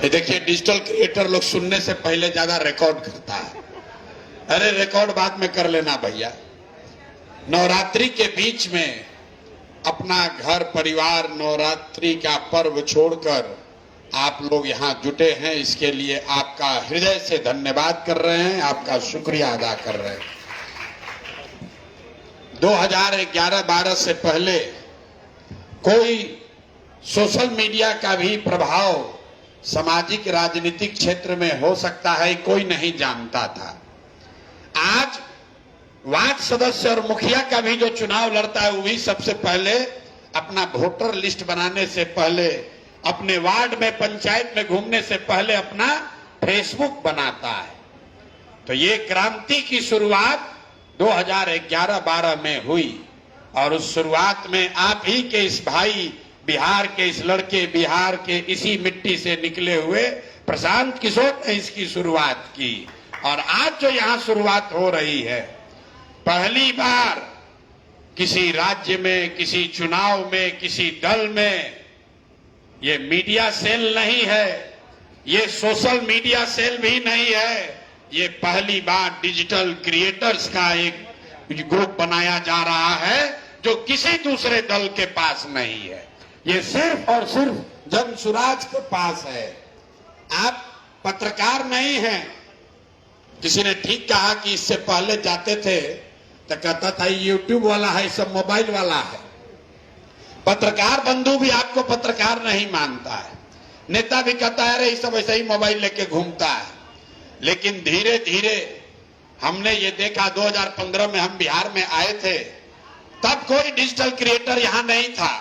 ये देखिए, digital creator लोग सुनने से पहले ज्यादा रिकॉर्ड करता है। अरे रिकॉर्ड बाद में कर लेना भैया। नवरात्रि के बीच में अपना घर परिवार नवरात्रि का पर्व छोड़कर आप लोग यहाँ जुटे हैं, इसके लिए आपका हृदय से धन्यवाद कर रहे हैं, आपका शुक्रिया अदा कर रहे हैं। 2011-12 से पहले कोई सोशल मीडिया का भी प्रभाव सामाजिक राजनीतिक क्षेत्र में हो सकता है, कोई नहीं जानता था। आज वार्ड सदस्य और मुखिया का भी जो चुनाव लड़ता है वो भी सबसे पहले अपना वोटर लिस्ट बनाने से पहले, अपने वार्ड में पंचायत में घूमने से पहले अपना फेसबुक बनाता है। तो ये क्रांति की शुरुआत 2011-12 में हुई और उस शुरुआत में आप ही के इस भाई, बिहार के इस लड़के, बिहार के इसी मिट्टी से निकले हुए प्रशांत किशोर ने इसकी शुरुआत की। और आज जो यहाँ शुरुआत हो रही है, पहली बार किसी राज्य में, किसी चुनाव में, किसी दल में ये मीडिया सेल नहीं है, ये सोशल मीडिया सेल भी नहीं है, ये पहली बार डिजिटल क्रिएटर्स का एक ग्रुप बनाया जा रहा है जो किसी दूसरे दल के पास नहीं है। ये सिर्फ और सिर्फ जनसुराज के पास है। आप पत्रकार नहीं हैं। किसी ने ठीक कहा कि इससे पहले जाते थे तो कहता था यूट्यूब वाला है, सब मोबाइल वाला है। पत्रकार बंधु भी आपको पत्रकार नहीं मानता है। नेता भी कहता है अरे सब ऐसे ही मोबाइल लेके घूमता है। लेकिन धीरे धीरे हमने ये देखा, 2015 में हम बिहार में आए थे, तब कोई डिजिटल क्रिएटर यहां नहीं था।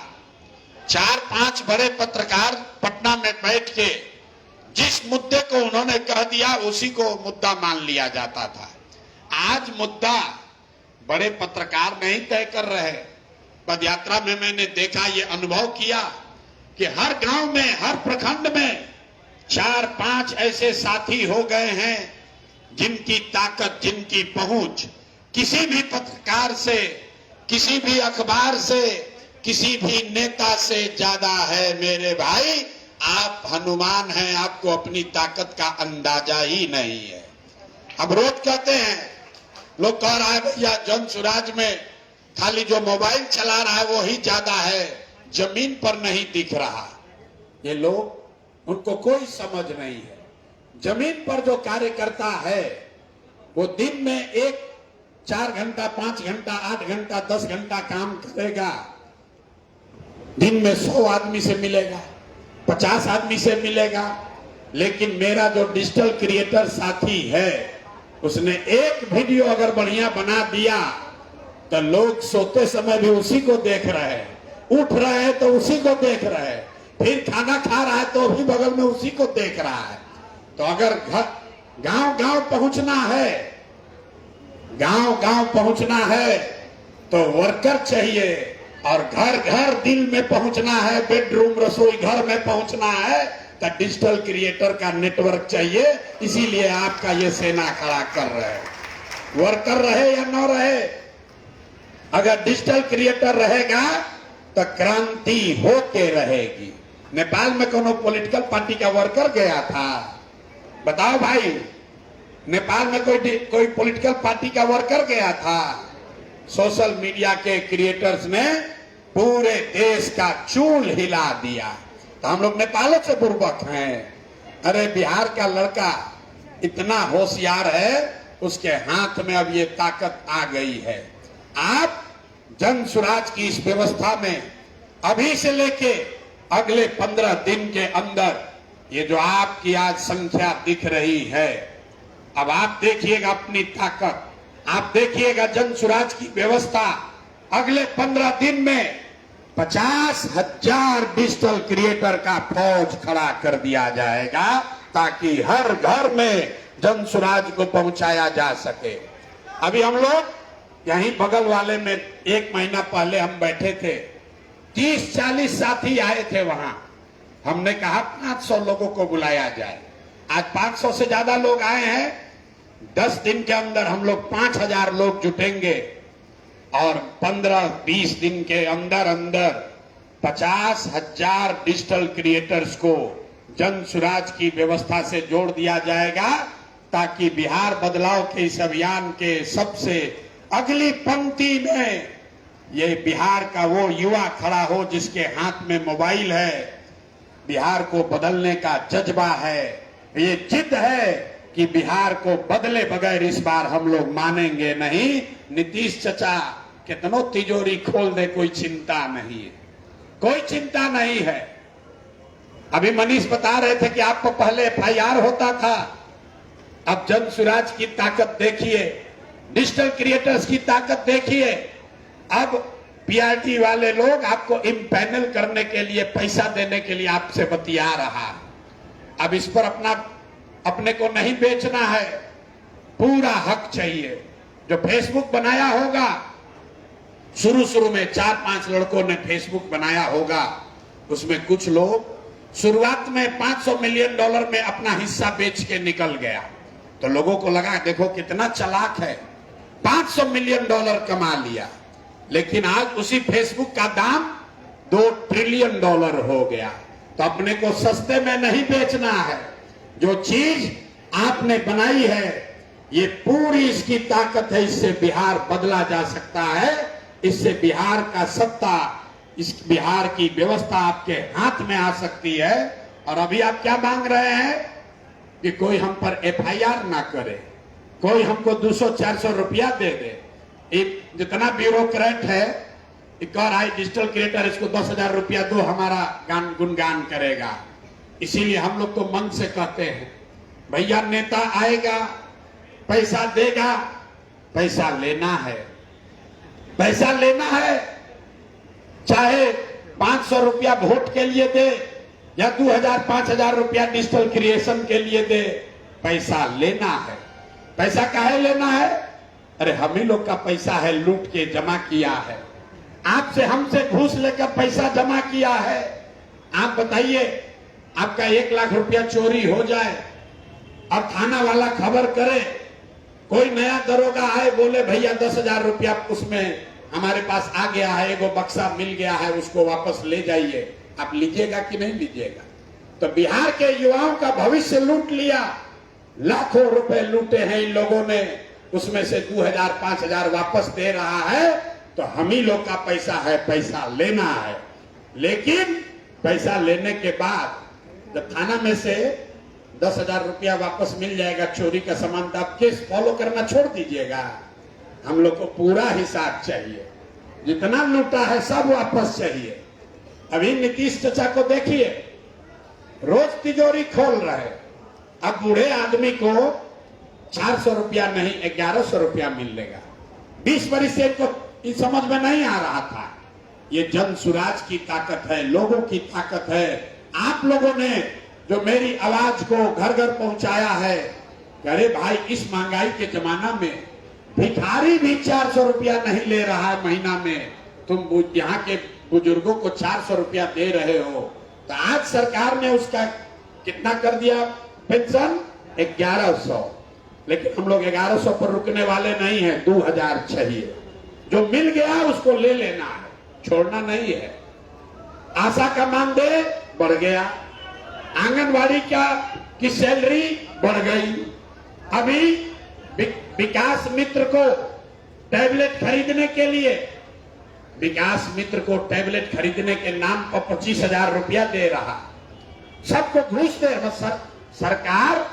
4-5 बड़े पत्रकार पटना में बैठ के जिस मुद्दे को उन्होंने कह दिया उसी को मुद्दा मान लिया जाता था। आज मुद्दा बड़े पत्रकार नहीं तय कर रहे। पदयात्रा में मैंने देखा, ये अनुभव किया कि हर गांव में, हर प्रखंड में 4-5 ऐसे साथी हो गए हैं जिनकी ताकत, जिनकी पहुंच किसी भी पत्रकार से, किसी भी अखबार से, किसी भी नेता से ज्यादा है। मेरे भाई, आप हनुमान हैं, आपको अपनी ताकत का अंदाजा ही नहीं है। हम रोज कहते हैं, लोग कह रहा है भैया जनसुराज में खाली जो मोबाइल चला रहा है वो ही ज्यादा है, जमीन पर नहीं दिख रहा। ये लोग, उनको कोई समझ नहीं है। जमीन पर जो कार्यकर्ता है वो दिन में 4 घंटा, 5 घंटा, 8 घंटा, 10 घंटा काम करेगा। दिन में 100 आदमी से मिलेगा, 50 आदमी से मिलेगा। लेकिन मेरा जो डिजिटल क्रिएटर साथी है, उसने एक वीडियो अगर बढ़िया बना दिया तो लोग सोते समय भी उसी को देख रहे हैं, उठ रहे हैं तो उसी को देख रहे हैं, फिर खाना खा रहा है तो भी बगल में उसी को देख रहा है। तो अगर गांव-गांव पहुंचना है, गांव-गांव पहुंचना है तो वर्कर चाहिए, और घर-घर दिल में पहुंचना है, बेडरूम रसोई घर में पहुंचना है तो डिजिटल क्रिएटर का नेटवर्क चाहिए। इसीलिए आपका ये सेना खड़ा कर रहे हैं। वर्कर रहे या न रहे, अगर डिजिटल क्रिएटर रहेगा तो क्रांति होके रहेगी। नेपाल में कोनो पॉलिटिकल पार्टी का वर्कर गया था? बताओ भाई, नेपाल में कोई पॉलिटिकल पार्टी का वर्कर गया था? सोशल मीडिया के क्रिएटर्स ने पूरे देश का चूल हिला दिया। तो हम लोग नेपाल से बुर्बक हैं। अरे बिहार का लड़का इतना होशियार है, उसके हाथ में अब ये ताकत आ गई है। आप जनसुराज की इस व्यवस्था में अभी से लेके अगले 15 दिन के अंदर ये जो आपकी आज संख्या दिख रही है, अब आप देखिएगा अपनी ताकत, आप देखिएगा जनसुराज की व्यवस्था। अगले 15 दिन में 50,000 डिजिटल क्रिएटर का फौज खड़ा कर दिया जाएगा ताकि हर घर में जनसुराज को पहुंचाया जा सके। अभी हम लोग यहीं बगल वाले में 1 महीना पहले हम बैठे थे, 30-40 साथी आए थे वहां। हमने कहा 500 लोगों को बुलाया जाए। आज 500 से ज्यादा लोग आए हैं। 10 दिन के अंदर हम लोग 5,000 लोग जुटेंगे और 15-20 दिन के अंदर अंदर 50,000 डिजिटल क्रिएटर्स को जन सुराज की व्यवस्था से जोड़ दिया जाएगा, ताकि बिहार बदलाव के इस अभियान के सबसे अगली पंक्ति में ये बिहार का वो युवा खड़ा हो जिसके हाथ में मोबाइल है, बिहार को बदलने का जज्बा है, ये जिद है कि बिहार को बदले बगैर इस बार हम लोग मानेंगे नहीं। नीतीश चचा कितनों तिजोरी खोल दे, कोई चिंता नहीं है, कोई चिंता नहीं है। अभी मनीष बता रहे थे कि आपको पहले FIR होता था, अब जन सुराज की ताकत देखिए, डिजिटल क्रिएटर्स की ताकत देखिए। अब PRT वाले लोग आपको इम्पैनल करने के लिए, पैसा देने के लिए आपसे बतिया रहा है। अब इस पर अपने को नहीं बेचना है, पूरा हक चाहिए। जो फेसबुक बनाया होगा, शुरू में 4-5 लड़कों ने फेसबुक बनाया होगा, उसमें कुछ लोग शुरुआत में $500 मिलियन में अपना हिस्सा बेच के निकल गया, तो लोगों को लगा देखो कितना चालाक है, $500 मिलियन कमा लिया। लेकिन आज उसी फेसबुक का दाम $2 ट्रिलियन हो गया। तो अपने को सस्ते में नहीं बेचना है, जो चीज आपने बनाई है ये पूरी इसकी ताकत है, इससे बिहार बदला जा सकता है, इससे बिहार का सत्ता, इस बिहार की व्यवस्था आपके हाथ में आ सकती है। और अभी आप क्या मांग रहे हैं कि कोई हम पर FIR ना करे, कोई हमको 200-400 रुपया दे दे। एक जितना ब्यूरोक्रेट है, एक और आई डिजिटल क्रिएटर, इसको 10,000 रुपया दो, हमारा गान गुणगान करेगा। इसीलिए हम लोग तो मन से कहते हैं भैया नेता आएगा, पैसा देगा, पैसा लेना है, पैसा लेना है, चाहे 500 रुपया वोट के लिए दे या 2,000-5,000 रुपया डिजिटल क्रिएशन के लिए दे, पैसा लेना है। पैसा काहे लेना है? अरे हम ही लोग का पैसा है, लूट के जमा किया है, आपसे हमसे घूस लेकर पैसा जमा किया है। आप बताइए, आपका 1 लाख रुपया चोरी हो जाए और थाना वाला खबर करे, कोई नया दरोगा आए बोले भैया 10,000 रुपया उसमें हमारे पास आ गया है, एगो बक्सा मिल गया है, उसको वापस ले जाइए, आप लीजिएगा कि नहीं लीजिएगा? तो बिहार के युवाओं का भविष्य लूट लिया, लाखों रुपए लूटे हैं इन लोगों ने, उसमें से 2,000-5,000 वापस दे रहा है। तो हम ही लोग का पैसा है, पैसा लेना है। लेकिन पैसा लेने के बाद जब थाना में से 10,000 रुपया वापस मिल जाएगा चोरी का सामान, तो आप केस फॉलो करना छोड़ दीजिएगा। हम लोग को पूरा हिसाब चाहिए, जितना लूटा है सब वापस चाहिए। अभी नीतीश चचा को देखिए, रोज तिजोरी खोल रहे, अब बूढ़े आदमी को 400 रुपया नहीं 1,100 रुपया मिलेगा। 20 वर्ष से इनको समझ में नहीं आ रहा था। ये जन सुराज की ताकत है, लोगों की ताकत है। आप लोगों ने जो मेरी आवाज को घर घर पहुंचाया है, अरे भाई इस महंगाई के जमाना में भिखारी भी 400 रुपया नहीं ले रहा है महीना में, तुम यहाँ के बुजुर्गों को 400 रुपया दे रहे हो। तो आज सरकार ने उसका कितना कर दिया पेंशन? 1,100। लेकिन हम लोग 1,100 पर रुकने वाले नहीं है, 2,000 चाहिए। जो मिल गया उसको ले लेना है, छोड़ना नहीं है। आशा का मानदेय बढ़ गया, आंगनवाड़ी की सैलरी बढ़ गई। अभी विकास मित्र को टैबलेट खरीदने के लिए, विकास मित्र को टैबलेट खरीदने के नाम पर 25,000 रुपया दे रहा, सबको घूस दे। सरकार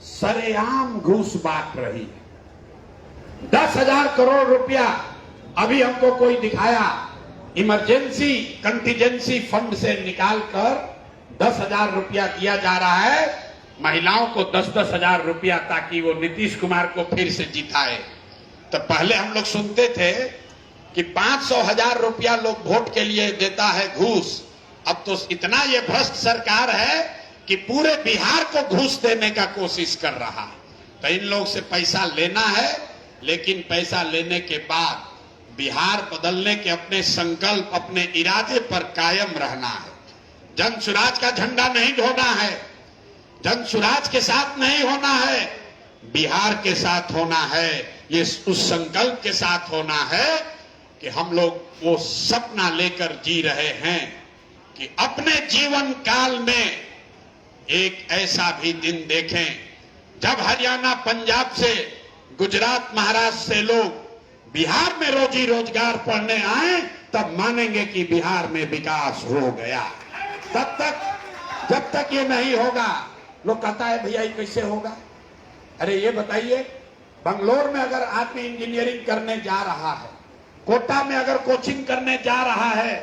सरेआम घूस बांट रही है। 10,000 करोड़ रुपया अभी हमको कोई दिखाया, इमरजेंसी कंटीजेंसी फंड से निकालकर 10,000 रुपया दिया जा रहा है महिलाओं को, 10,000 रुपया, ताकि वो नीतीश कुमार को फिर से जिताए। तो पहले हम लोग सुनते थे कि 500,000 रुपया लोग वोट के लिए देता है घूस। अब तो इतना ये भ्रष्ट सरकार है कि पूरे बिहार को घूस देने का कोशिश कर रहा है। तो इन लोग से पैसा लेना है, लेकिन पैसा लेने के बाद बिहार बदलने के अपने संकल्प, अपने इरादे पर कायम रहना है। जन सुराज का झंडा नहीं ढोना है, जन सुराज के साथ नहीं होना है, बिहार के साथ होना है। ये उस संकल्प के साथ होना है कि हम लोग वो सपना लेकर जी रहे हैं कि अपने जीवन काल में एक ऐसा भी दिन देखें जब हरियाणा, पंजाब से, गुजरात, महाराष्ट्र से लोग बिहार में रोजी रोजगार पढ़ने आए, तब मानेंगे कि बिहार में विकास हो गया। तब तक, जब तक ये नहीं होगा, लोग कहता है भैया ये कैसे होगा। अरे ये बताइए, बंगलोर में अगर आदमी इंजीनियरिंग करने जा रहा है, कोटा में अगर कोचिंग करने जा रहा है,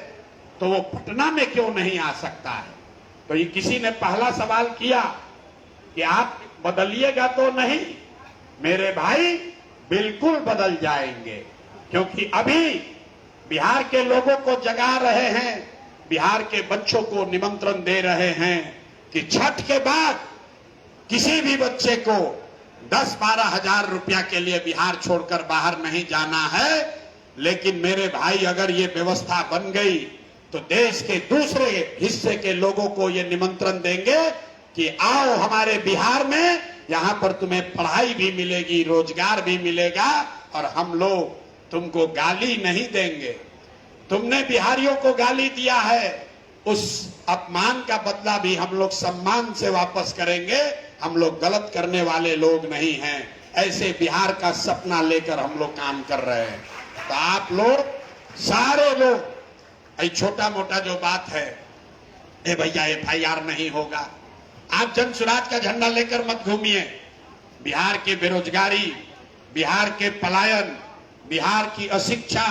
तो वो पटना में क्यों नहीं आ सकता है। तो ये किसी ने पहला सवाल किया कि आप बदलिएगा तो नहीं। मेरे भाई बिल्कुल बदल जाएंगे, क्योंकि अभी बिहार के लोगों को जगा रहे हैं, बिहार के बच्चों को निमंत्रण दे रहे हैं कि छठ के बाद किसी भी बच्चे को 10-12 हजार रुपया के लिए बिहार छोड़कर बाहर नहीं जाना है। लेकिन मेरे भाई, अगर ये व्यवस्था बन गई तो देश के दूसरे हिस्से के लोगों को ये निमंत्रण देंगे कि आओ हमारे बिहार में, यहां पर तुम्हें पढ़ाई भी मिलेगी, रोजगार भी मिलेगा, और हम लोग तुमको गाली नहीं देंगे। तुमने बिहारियों को गाली दिया है, उस अपमान का बदला भी हम लोग सम्मान से वापस करेंगे। हम लोग गलत करने वाले लोग नहीं हैं। ऐसे बिहार का सपना लेकर हम लोग काम कर रहे हैं। तो आप लोग, सारे लोग, ये छोटा मोटा जो बात है, ए भैया FIR नहीं होगा, आप जन सुराज का झंडा लेकर मत घूमिए। बिहार की बेरोजगारी, बिहार के पलायन, बिहार की अशिक्षा,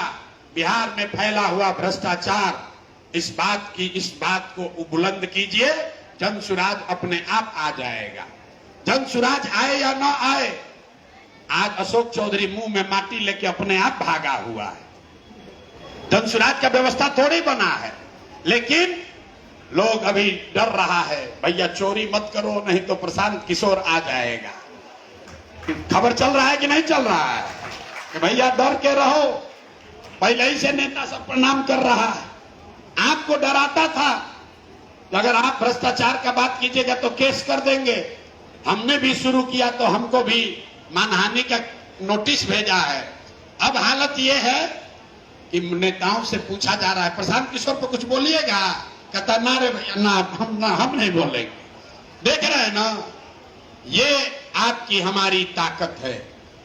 बिहार में फैला हुआ भ्रष्टाचार, इस बात को बुलंद कीजिए। जन सुराज अपने आप आ जाएगा। जन सुराज आए या ना आए, आज अशोक चौधरी मुंह में माटी लेके अपने आप भागा हुआ है। जन सुराज का व्यवस्था थोड़ी बना है, लेकिन लोग अभी डर रहा है, भैया चोरी मत करो नहीं तो प्रशांत किशोर आ जाएगा। खबर चल रहा है कि नहीं चल रहा है कि भैया डर के रहो। पहले ही से नेता सब प्रणाम कर रहा है, आपको डराता था कि अगर आप भ्रष्टाचार का बात कीजिएगा तो केस कर देंगे। हमने भी शुरू किया तो हमको भी मानहानि का नोटिस भेजा है। अब हालत यह है कि नेताओं से पूछा जा रहा है, प्रशांत किशोर पर कुछ बोलिएगा, कहता ना रे भैया ना, हम नहीं बोलेंगे। देख रहे हैं ना, ये आपकी हमारी ताकत है,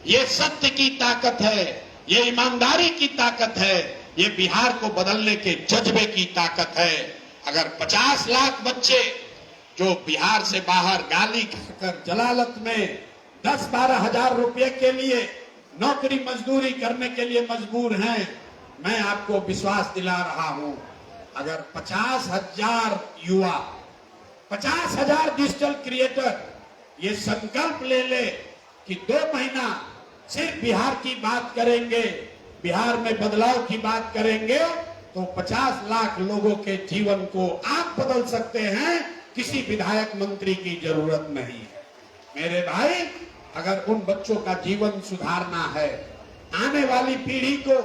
ये सत्य की ताकत है, ये ईमानदारी की ताकत है, ये बिहार को बदलने के जज्बे की ताकत है। अगर 50 लाख बच्चे जो बिहार से बाहर गाली खाकर जलालत में 10-12 हजार रुपए के लिए नौकरी मजदूरी करने के लिए मजबूर हैं, मैं आपको विश्वास दिला रहा हूं, अगर 50,000 युवा, 50,000 डिजिटल क्रिएटर ये संकल्प ले ले कि 2 महीना सिर्फ बिहार की बात करेंगे, बिहार में बदलाव की बात करेंगे, तो 50 लाख लोगों के जीवन को आप बदल सकते हैं। किसी विधायक मंत्री की जरूरत नहीं है। मेरे भाई, अगर उन बच्चों का जीवन सुधारना है, आने वाली पीढ़ी को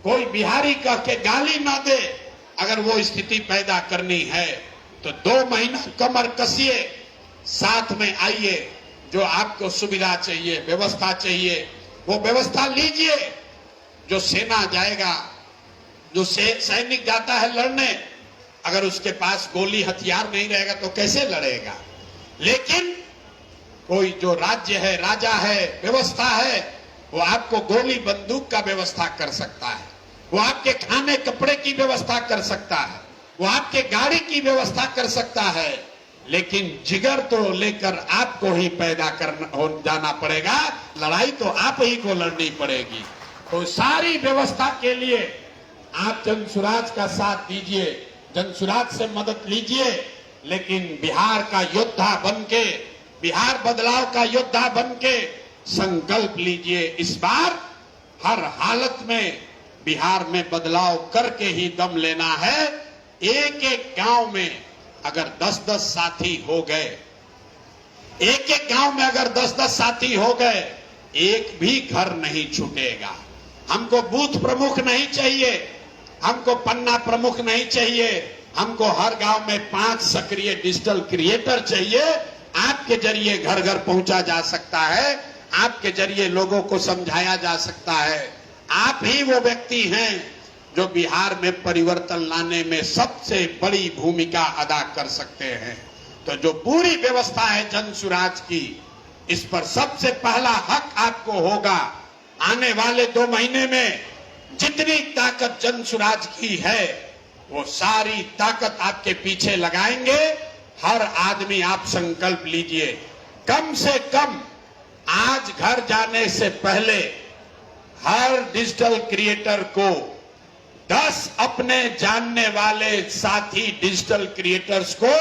कोई बिहारी कह के गाली ना दे, अगर वो स्थिति पैदा करनी है तो 2 महीना कमर कसिए, साथ में आइए। जो आपको सुविधा चाहिए, व्यवस्था चाहिए, वो व्यवस्था लीजिए। जो सेना जाएगा, जो सैनिक जाता है लड़ने, अगर उसके पास गोली हथियार नहीं रहेगा तो कैसे लड़ेगा। लेकिन कोई जो राज्य है, राजा है, व्यवस्था है, वो आपको गोली बंदूक का व्यवस्था कर सकता है, वो आपके खाने कपड़े की व्यवस्था कर सकता है, वो आपके गाड़ी की व्यवस्था कर सकता है। लेकिन जिगर तो लेकर आपको ही पैदा करना हो जाना पड़ेगा, लड़ाई तो आप ही को लड़नी पड़ेगी। तो सारी व्यवस्था के लिए आप जन सुराज का साथ दीजिए, जन सुराज से मदद लीजिए, लेकिन बिहार का योद्धा बनके, बिहार बदलाव का योद्धा बनके संकल्प लीजिए। इस बार हर हालत में बिहार में बदलाव करके ही दम लेना है। एक एक गांव में अगर 10-10 साथी हो गए, एक एक गांव में अगर 10-10 साथी हो गए, एक भी घर नहीं छूटेगा। हमको बूथ प्रमुख नहीं चाहिए, हमको पन्ना प्रमुख नहीं चाहिए, हमको हर गांव में 5 सक्रिय डिजिटल क्रिएटर चाहिए। आपके जरिए घर घर पहुंचा जा सकता है, आपके जरिए लोगों को समझाया जा सकता है। आप ही वो व्यक्ति हैं जो बिहार में परिवर्तन लाने में सबसे बड़ी भूमिका अदा कर सकते हैं। तो तो जो पूरी व्यवस्था है जन सुराज की, इस पर सबसे पहला हक आपको होगा। आने वाले 2 महीने में जितनी ताकत जन सुराज की है वो सारी ताकत आपके पीछे लगाएंगे। हर आदमी आप संकल्प लीजिए, कम से कम आज घर जाने से पहले हर डिजिटल क्रिएटर को 10 अपने जानने वाले साथी डिजिटल क्रिएटर्स को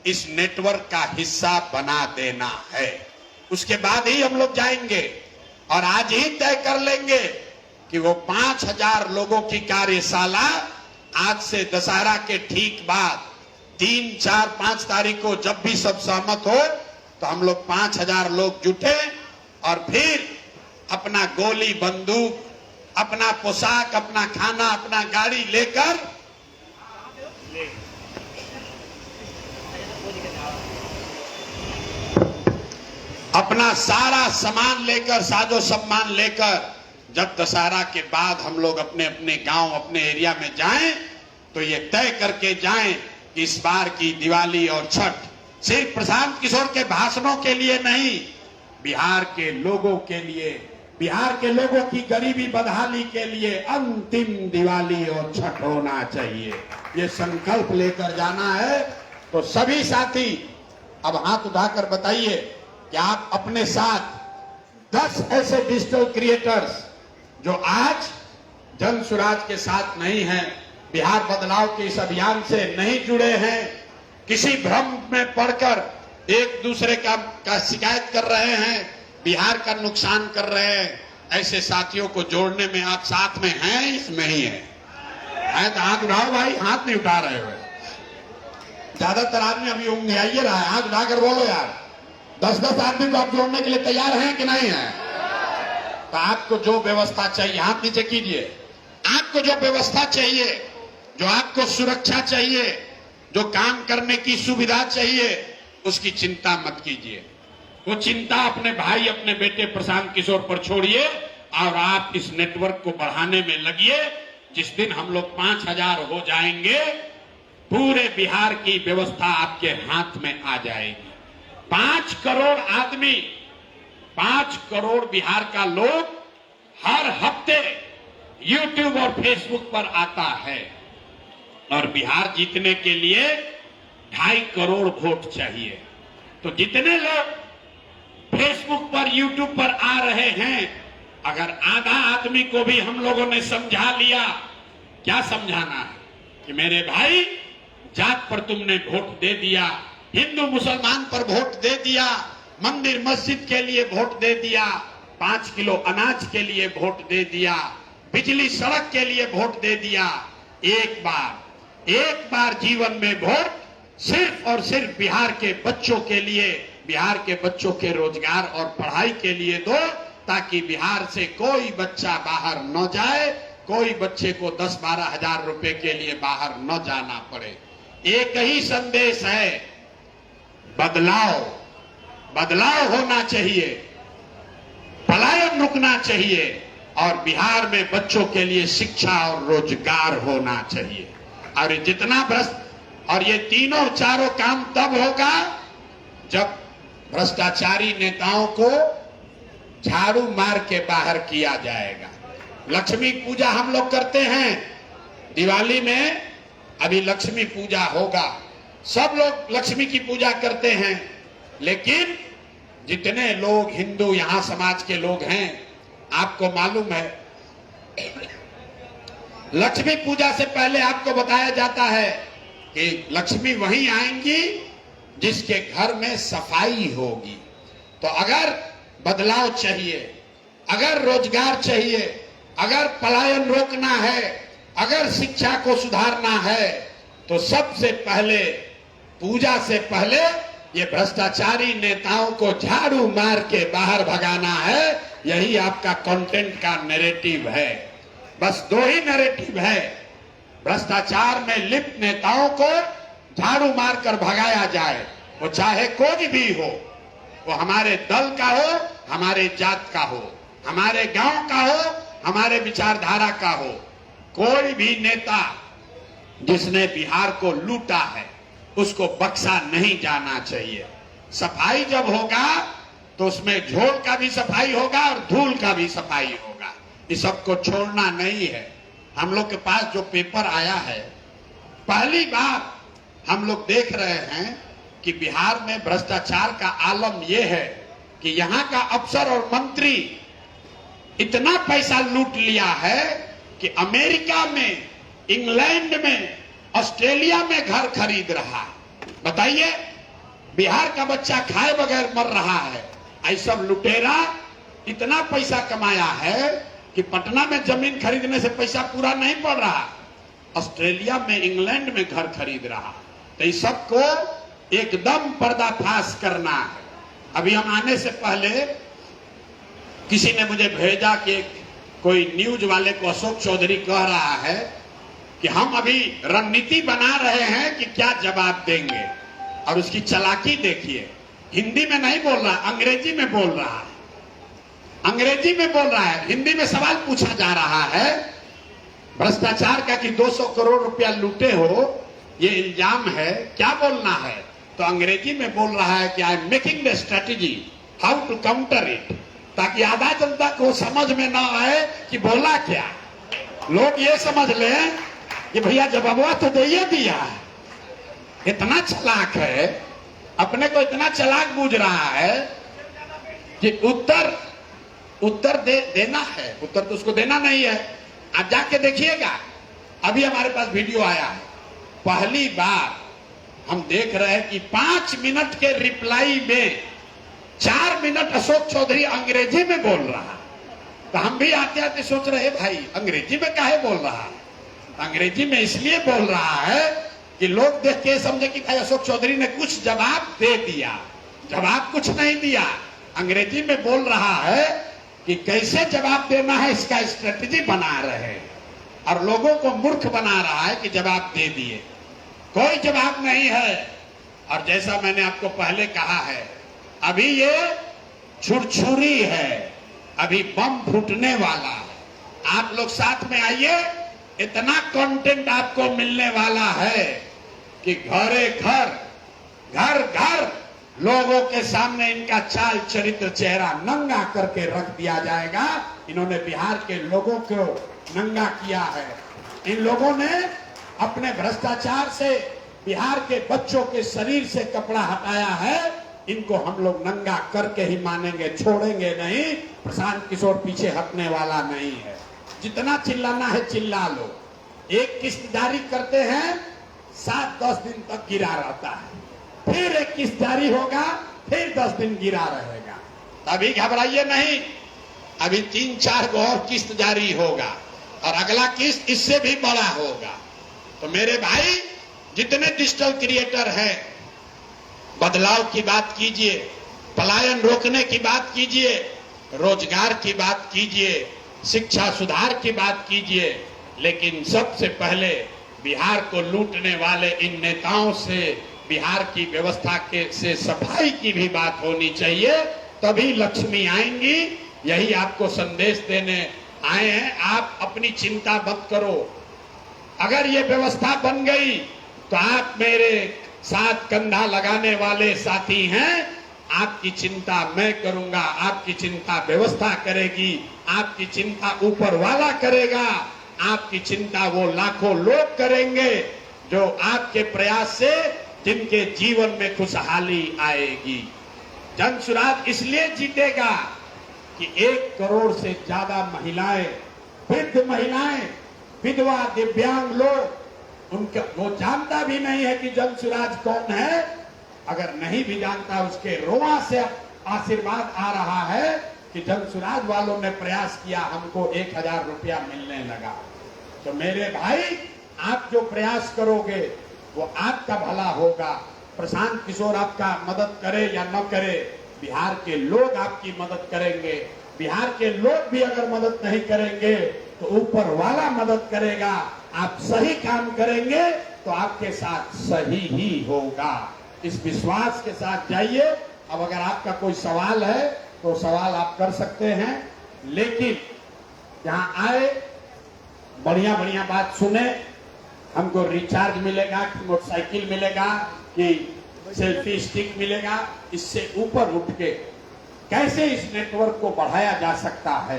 इस नेटवर्क का हिस्सा बना देना है। उसके बाद ही हम लोग जाएंगे और आज ही तय कर लेंगे कि वो 5000 लोगों की कार्यशाला आज से दशहरा के ठीक बाद 3, 4, 5 तारीख को जब भी सब सहमत हो तो हम लोग 5000 लोग जुटे और फिर अपना गोली बंदूक, अपना पोशाक, अपना खाना, अपना गाड़ी लेकर अपना सारा सामान लेकर, साजो सम्मान लेकर जब दशहरा के बाद हम लोग अपने अपने गांव, अपने एरिया में जाएं तो ये तय करके जाएं कि इस बार की दिवाली और छठ सिर्फ प्रशांत किशोर के भाषणों के लिए नहीं, बिहार के लोगों के लिए, बिहार के लोगों की गरीबी बदहाली के लिए अंतिम दिवाली और छठ होना चाहिए। ये संकल्प लेकर जाना है। तो सभी साथी अब हाथ उठाकर बताइए कि आप अपने साथ 10 ऐसे डिजिटल क्रिएटर्स जो आज जन सुराज के साथ नहीं हैं, बिहार बदलाव के इस अभियान से नहीं जुड़े हैं, किसी भ्रम में पड़कर एक दूसरे का शिकायत कर रहे हैं, बिहार का नुकसान कर रहे हैं, ऐसे साथियों को जोड़ने में आप साथ में हैं या नहीं है? तो हाथ उठाओ भाई, हाथ नहीं उठा रहे हो। ज्यादातर आदमी अभी उंगलियाइए रहा है, हाथ उठाकर बोलो यार। 10-10 आदमी को आप जोड़ने के लिए तैयार हैं कि नहीं है? तो आपको जो व्यवस्था चाहिए, हाथ नीचे कीजिए, आपको जो व्यवस्था चाहिए, जो आपको सुरक्षा चाहिए, जो काम करने की सुविधा चाहिए, उसकी चिंता मत कीजिए। वो चिंता अपने भाई, अपने बेटे प्रशांत किशोर पर छोड़िए और आप इस नेटवर्क को बढ़ाने में लगिए। जिस दिन हम लोग 5000 हो जाएंगे, पूरे बिहार की व्यवस्था आपके हाथ में आ जाएगी। 5 करोड़ आदमी, 5 करोड़ बिहार का लोग हर हफ्ते YouTube और Facebook पर आता है और बिहार जीतने के लिए 2.5 करोड़ वोट चाहिए। तो जितने लोग Facebook पर, YouTube पर आ रहे हैं, अगर आधा आदमी को भी हम लोगों ने समझा लिया, क्या समझाना है कि मेरे भाई जात पर तुमने वोट दे दिया, हिंदू मुसलमान पर वोट दे दिया, मंदिर मस्जिद के लिए वोट दे दिया, 5 किलो अनाज के लिए वोट दे दिया, बिजली सड़क के लिए वोट दे दिया। एक बार जीवन में वोट सिर्फ और सिर्फ बिहार के बच्चों के लिए, बिहार के बच्चों के रोजगार और पढ़ाई के लिए दो, ताकि बिहार से कोई बच्चा बाहर न जाए, कोई बच्चे को 10-12 हजार रुपए के लिए बाहर न जाना पड़े। एक ही संदेश है, बदलाव होना चाहिए, पलायन रुकना चाहिए और बिहार में बच्चों के लिए शिक्षा और रोजगार होना चाहिए। और जितना भ्रष्ट, और ये तीनों चारों काम तब होगा जब भ्रष्टाचारी नेताओं को झाड़ू मार के बाहर किया जाएगा। लक्ष्मी पूजा हम लोग करते हैं, दिवाली में अभी लक्ष्मी पूजा होगा, सब लोग लक्ष्मी की पूजा करते हैं, लेकिन जितने लोग हिंदू यहां समाज के लोग हैं, आपको मालूम है लक्ष्मी पूजा से पहले आपको बताया जाता है कि लक्ष्मी वहीं आएंगी जिसके घर में सफाई होगी। तो अगर बदलाव चाहिए, अगर रोजगार चाहिए, अगर पलायन रोकना है, अगर शिक्षा को सुधारना है, तो सबसे पहले, पूजा से पहले ये भ्रष्टाचारी नेताओं को झाड़ू मार के बाहर भगाना है। यही आपका कंटेंट का नैरेटिव है। बस 2 ही नैरेटिव है, भ्रष्टाचार में लिप्त नेताओं को झाड़ू मार कर भगाया जाए, वो चाहे कोई भी हो, वो हमारे दल का हो, हमारे जात का हो, हमारे गांव का हो, हमारे विचारधारा का हो। कोई भी नेता जिसने बिहार को लूटा है, उसको बख्शा नहीं जाना चाहिए। सफाई जब होगा तो उसमें झोल का भी सफाई होगा और धूल का भी सफाई होगा। इस सबको छोड़ना नहीं है। हम लोग के पास जो पेपर आया है, पहली बार हम लोग देख रहे हैं कि बिहार में भ्रष्टाचार का आलम यह है कि यहाँ का अफसर और मंत्री इतना पैसा लूट लिया है कि अमेरिका में, इंग्लैंड में, ऑस्ट्रेलिया में घर खरीद रहा है। बताइए, बिहार का बच्चा खाए बगैर मर रहा है। ऐसा लुटेरा इतना पैसा कमाया है कि पटना में जमीन खरीदने से पैसा पूरा नहीं पड़ रहा, ऑस्ट्रेलिया में, इंग्लैंड में घर खरीद रहा। तो इस सबको एकदम पर्दाफाश करना है। अभी हम आने से पहले किसी ने मुझे भेजा कि कोई न्यूज वाले को अशोक चौधरी कह रहा है कि हम अभी रणनीति बना रहे हैं कि क्या जवाब देंगे, और उसकी चालाकी देखिए। हिंदी में नहीं बोल रहा, अंग्रेजी में बोल रहा है। अंग्रेजी में बोल रहा है, हिंदी में सवाल पूछा जा रहा है भ्रष्टाचार का कि 200 करोड़ रुपया लूटे हो, ये इल्जाम है, क्या बोलना है? तो अंग्रेजी में बोल रहा है कि I am making the strategy how to counter it, ताकि आधा जनता को समझ में ना आए कि बोला क्या। लोग ये समझ ले कि भैया जवाबवा तो दे दिया। इतना चालाक है, अपने को इतना चालाक बूझ रहा है कि उत्तर देना है। उत्तर तो उसको देना नहीं है। आप जाके देखिएगा, अभी हमारे पास वीडियो आया है। पहली बार हम देख रहे हैं कि 5 मिनट के रिप्लाई में 4 मिनट अशोक चौधरी अंग्रेजी में बोल रहा। तो हम भी आते आते सोच रहे भाई अंग्रेजी में काहे बोल रहा है? अंग्रेजी में इसलिए बोल रहा है कि लोग देख के समझे कि भाई अशोक चौधरी ने कुछ जवाब दे दिया। जवाब कुछ नहीं दिया, अंग्रेजी में बोल रहा है कि कैसे जवाब देना है, इसका स्ट्रेटेजी बना रहे हैं, और लोगों को मूर्ख बना रहा है कि जवाब दे दिए। कोई जवाब नहीं है। और जैसा मैंने आपको पहले कहा है, अभी ये छुरछुरी है, अभी बम फूटने वाला है। आप लोग साथ में आइए, इतना कंटेंट आपको मिलने वाला है कि घरे घर, घर घर लोगों के सामने इनका चाल चरित्र चेहरा नंगा करके रख दिया जाएगा। इन्होंने बिहार के लोगों को नंगा किया है। इन लोगों ने अपने भ्रष्टाचार से बिहार के बच्चों के शरीर से कपड़ा हटाया है। इनको हम लोग नंगा करके ही मानेंगे, छोड़ेंगे नहीं। प्रशांत किशोर पीछे हटने वाला नहीं है। जितना चिल्लाना है चिल्ला लो। एक किस्त जारी करते हैं, 7-10 दिन तक गिरा रहता है, फिर एक किस्त जारी होगा, फिर 10 दिन गिरा रहेगा। अभी घबराइए नहीं, अभी 3-4 को और किस्त जारी होगा और अगला किस्त इससे भी बड़ा होगा। तो मेरे भाई, जितने डिजिटल क्रिएटर हैं, बदलाव की बात कीजिए, पलायन रोकने की बात कीजिए, रोजगार की बात कीजिए, शिक्षा सुधार की बात कीजिए, लेकिन सबसे पहले बिहार को लूटने वाले इन नेताओं से, बिहार की व्यवस्था से सफाई की भी बात होनी चाहिए, तभी लक्ष्मी आएंगी। यही आपको संदेश देने आए हैं। आप अपनी चिंता मत करो। अगर ये व्यवस्था बन गई तो आप मेरे साथ कंधा लगाने वाले साथी हैं। आपकी चिंता मैं करूंगा, आपकी चिंता व्यवस्था करेगी, आपकी चिंता ऊपर वाला करेगा, आपकी चिंता वो लाखों लोग करेंगे जो आपके प्रयास से जिनके जीवन में खुशहाली आएगी। जन सुराज इसलिए जीतेगा कि 1 करोड़ से ज्यादा महिलाएं, वृद्ध महिलाएं, विधवा, दिव्यांग लोग, उनका वो जानता भी नहीं है कि जन सुराज कौन है। अगर नहीं भी जानता, उसके रोआ से आशीर्वाद आ रहा है कि जन सुराज वालों ने प्रयास किया, हमको 1000 रुपया मिलने लगा। तो मेरे भाई, आप जो प्रयास करोगे वो आपका भला होगा। प्रशांत किशोर आपका मदद करे या न करे, बिहार के लोग आपकी मदद करेंगे। बिहार के लोग भी अगर मदद नहीं करेंगे तो ऊपर वाला मदद करेगा। आप सही काम करेंगे तो आपके साथ सही ही होगा। इस विश्वास के साथ जाइए। अब अगर आपका कोई सवाल है तो सवाल आप कर सकते हैं, लेकिन यहाँ आए, बढ़िया बढ़िया बात सुने। हमको रिचार्ज मिलेगा कि मोटरसाइकिल मिलेगा कि सेल्फी स्टिक मिलेगा, इससे ऊपर उठ के कैसे इस नेटवर्क को बढ़ाया जा सकता है।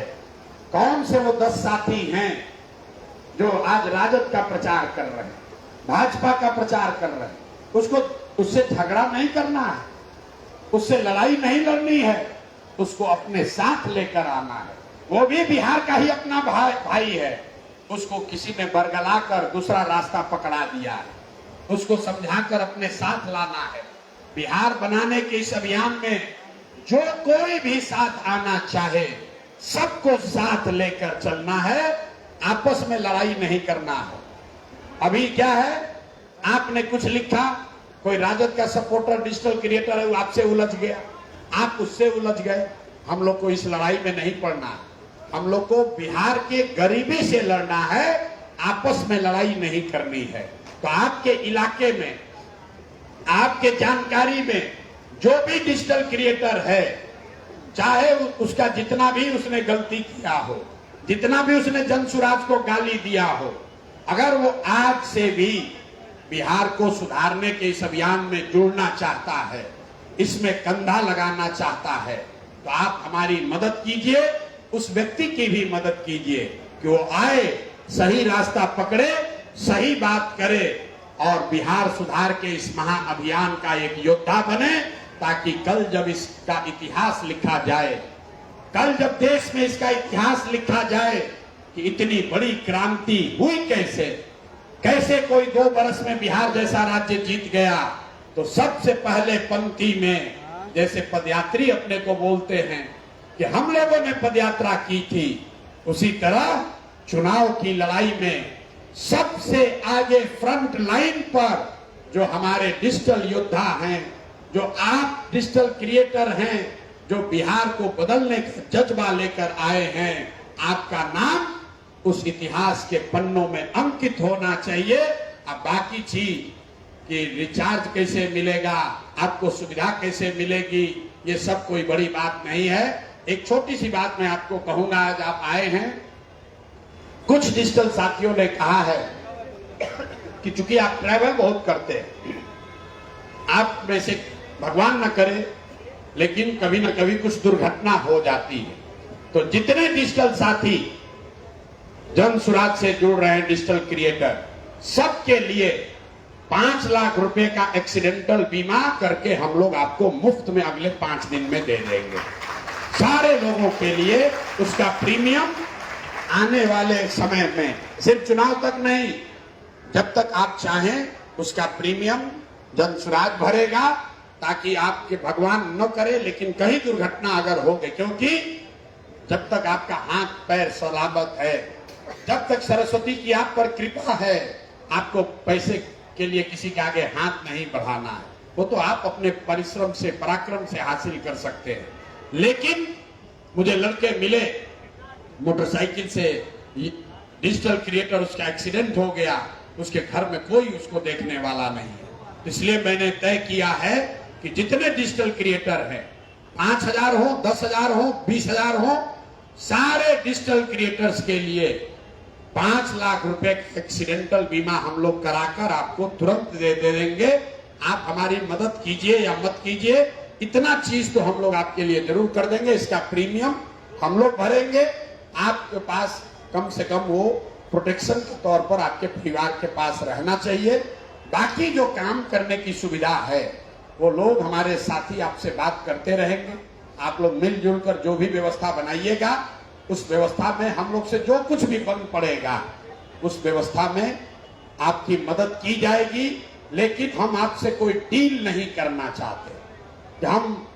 कौन से वो 10 साथी हैं जो आज राजद का प्रचार कर रहे हैं, भाजपा का प्रचार कर रहे हैं, उससे झगड़ा नहीं करना है, उससे लड़ाई नहीं लड़नी है, उसको अपने साथ लेकर आना है। वो भी बिहार का ही अपना भाई है, उसको किसी ने बरगला कर दूसरा रास्ता पकड़ा दिया है, उसको समझाकर अपने साथ लाना है। बिहार बनाने के इस अभियान में जो कोई भी साथ आना चाहे सबको साथ लेकर चलना है, आपस में लड़ाई नहीं करना है। अभी क्या है, आपने कुछ लिखा, कोई राजद का सपोर्टर डिजिटल क्रिएटर है, वो आपसे उलझ गया, आप उससे उलझ गए। हम लोग को इस लड़ाई में नहीं पड़ना है। हम लोग को बिहार के गरीबी से लड़ना है, आपस में लड़ाई नहीं करनी है। तो आपके इलाके में, आपके जानकारी में जो भी डिजिटल क्रिएटर है, चाहे उसका जितना भी उसने गलती किया हो, जितना भी उसने जनसुराज को गाली दिया हो, अगर वो आज से भी बिहार को सुधारने के इस अभियान में जुड़ना चाहता है, इसमें कंधा लगाना चाहता है, तो आप हमारी मदद कीजिए, उस व्यक्ति की भी मदद कीजिए कि वो आए, सही रास्ता पकड़े, सही बात करे और बिहार सुधार के इस महाअभियान का एक योद्धा बने, ताकि कल जब इसका इतिहास लिखा जाए, कल जब देश में इसका इतिहास लिखा जाए कि इतनी बड़ी क्रांति हुई कैसे, कैसे कोई 2 बरस में बिहार जैसा राज्य जीत गया, तो सबसे पहले पंक्ति में जैसे पदयात्री अपने को बोलते हैं कि हम लोगों ने पदयात्रा की थी, उसी तरह चुनाव की लड़ाई में सबसे आगे फ्रंट लाइन पर जो हमारे डिजिटल योद्धा हैं, जो आप डिजिटल क्रिएटर हैं, जो बिहार को बदलने का जज्बा लेकर आए हैं, आपका नाम उस इतिहास के पन्नों में अंकित होना चाहिए। अब बाकी चीज कि रिचार्ज कैसे मिलेगा, आपको सुविधा कैसे मिलेगी, ये सब कोई बड़ी बात नहीं है। एक छोटी सी बात मैं आपको कहूंगा, आज आप आए हैं, कुछ डिजिटल साथियों ने कहा है कि चूंकि आप ट्रैवल बहुत करते हैं, आप में से भगवान न करे लेकिन कभी न कभी कुछ दुर्घटना हो जाती है, तो जितने डिजिटल साथी जनसुराज से जुड़ रहे हैं, डिजिटल क्रिएटर, सबके लिए 5 लाख रुपए का एक्सीडेंटल बीमा करके हम लोग आपको मुफ्त में अगले 5 दिन में दे देंगे। सारे लोगों के लिए उसका प्रीमियम आने वाले समय में, सिर्फ चुनाव तक नहीं, जब तक आप चाहें उसका प्रीमियम जनसुराज भरेगा, ताकि आपके भगवान न करे लेकिन कहीं दुर्घटना अगर हो गई, क्योंकि जब तक आपका हाथ पैर सलामत है, जब तक सरस्वती की आप पर कृपा है, आपको पैसे के लिए किसी के आगे हाथ नहीं बढ़ाना है, वो तो आप अपने परिश्रम से, पराक्रम से हासिल कर सकते हैं। लेकिन मुझे लड़के मिले मोटरसाइकिल से, डिजिटल क्रिएटर, उसका एक्सीडेंट हो गया, उसके घर में कोई उसको देखने वाला नहीं है, इसलिए मैंने तय किया है कि जितने डिजिटल क्रिएटर हैं, 5,000 हो, 10,000 हो, 20,000 हो, सारे डिजिटल क्रिएटर्स के लिए 5 लाख रुपए का एक्सीडेंटल बीमा हम लोग कराकर आपको तुरंत दे देंगे। आप हमारी मदद कीजिए या मत कीजिए, इतना चीज तो हम लोग आपके लिए जरूर कर देंगे। इसका प्रीमियम हम लोग भरेंगे, आपके पास कम से कम वो प्रोटेक्शन के तौर पर आपके परिवार के पास रहना चाहिए। बाकी जो काम करने की सुविधा है वो लोग हमारे साथी आपसे बात करते रहेंगे, आप लोग मिलजुल कर जो भी व्यवस्था बनाइएगा, उस व्यवस्था में हम लोग से जो कुछ भी बन पड़ेगा उस व्यवस्था में आपकी मदद की जाएगी। लेकिन हम आपसे कोई डील नहीं करना चाहते कि हम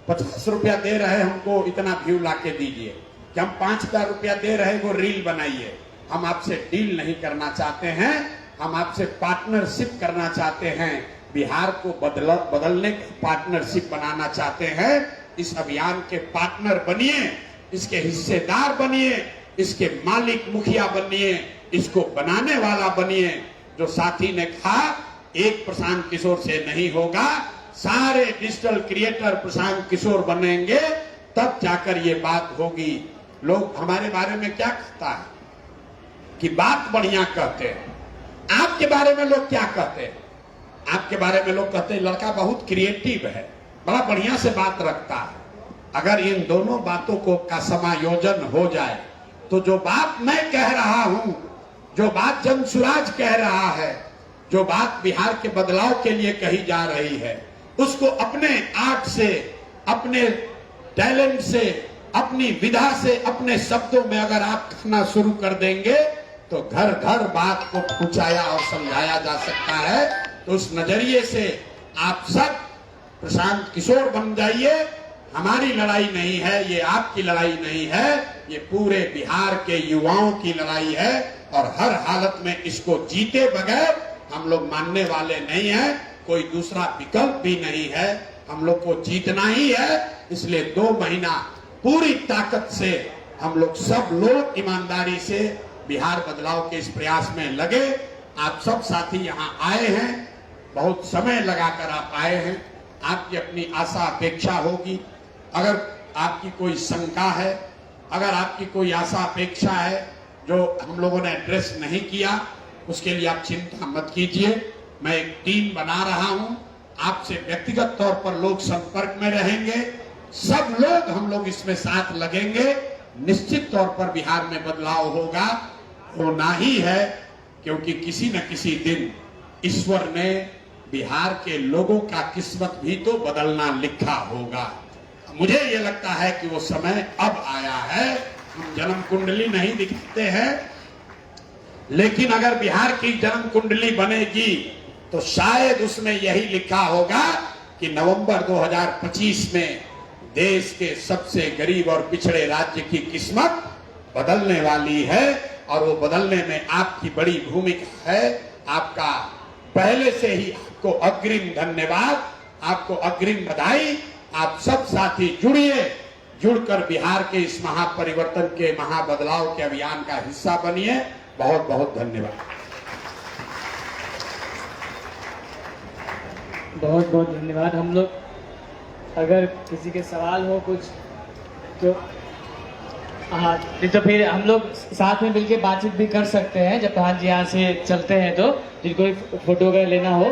50 रुपया दे रहे, हमको इतना व्यू ला के दीजिए, कि हम 5,000 रुपया दे रहे, वो रील बनाइए। हम आपसे डील नहीं करना चाहते हैं, हम आपसे पार्टनरशिप करना चाहते हैं, बिहार को बदलने की पार्टनरशिप बनाना चाहते हैं। इस अभियान के पार्टनर बनिए, इसके हिस्सेदार बनिए, इसके मालिक मुखिया बनिए, इसको बनाने वाला बनिए। जो साथी ने कहा एक प्रशांत किशोर से नहीं होगा, सारे डिजिटल क्रिएटर प्रशांत किशोर बनेंगे, तब जाकर ये बात होगी। लोग हमारे बारे में क्या कहता है कि बात बढ़िया कहते हैं, आपके बारे में लोग क्या कहते हैं? आपके बारे में लोग कहते हैं लड़का बहुत क्रिएटिव है, बड़ा बढ़िया से बात रखता है। अगर इन दोनों बातों को का समायोजन हो जाए तो जो बात मैं कह रहा हूं, जो बात जनसुराज कह रहा है, जो बात बिहार के बदलाव के लिए कही जा रही है, उसको अपने आर्ट से, अपने टैलेंट से, अपनी विधा से, अपने शब्दों में अगर आप कहना शुरू कर देंगे तो घर घर बात को पहुंचाया और समझाया जा सकता है। तो उस नजरिए से आप सब प्रशांत किशोर बन जाइए। हमारी लड़ाई नहीं है, ये आपकी लड़ाई नहीं है, ये पूरे बिहार के युवाओं की लड़ाई है और हर हालत में इसको जीते बगैर हम लोग मानने वाले नहीं हैं। कोई दूसरा विकल्प भी नहीं है, हम लोग को जीतना ही है। इसलिए 2 महीना पूरी ताकत से हम लोग सब लोग ईमानदारी से बिहार बदलाव के इस प्रयास में लगे। आप सब साथी यहाँ आए हैं, बहुत समय लगाकर आप आए हैं। आपकी अपनी आशा अपेक्षा होगी, अगर आपकी कोई शंका है, अगर आपकी कोई आशा अपेक्षा है जो हम लोगों ने एड्रेस नहीं किया, उसके लिए आप चिंता मत कीजिए। मैं एक टीम बना रहा हूं, आपसे व्यक्तिगत तौर पर लोग संपर्क में रहेंगे, सब लोग हम लोग इसमें साथ लगेंगे। निश्चित तौर पर बिहार में बदलाव होगा, होना ही है, क्योंकि किसी न किसी दिन ईश्वर ने बिहार के लोगों का किस्मत भी तो बदलना लिखा होगा। मुझे ये लगता है कि वो समय अब आया है। हम जन्म कुंडली नहीं दिखाते हैं, लेकिन अगर बिहार की जन्म कुंडली बनेगी तो शायद उसमें यही लिखा होगा कि नवंबर 2025 में देश के सबसे गरीब और पिछड़े राज्य की किस्मत बदलने वाली है और वो बदलने में आपकी बड़ी भूमिका है। आपका पहले से ही आपको अग्रिम धन्यवाद, आपको अग्रिम बधाई। आप सब साथी जुड़िए, जुड़कर बिहार के इस महापरिवर्तन के, महाबदलाव के अभियान का हिस्सा बनिए। बहुत बहुत धन्यवाद। बहुत बहुत धन्यवाद। हम लोग अगर किसी के सवाल हो कुछ तो हाँ, तो फिर हम लोग साथ में मिलके बातचीत भी कर सकते हैं जब प्रधान जी यहाँ से चलते हैं, तो जिनको फोटो वगैरह लेना हो।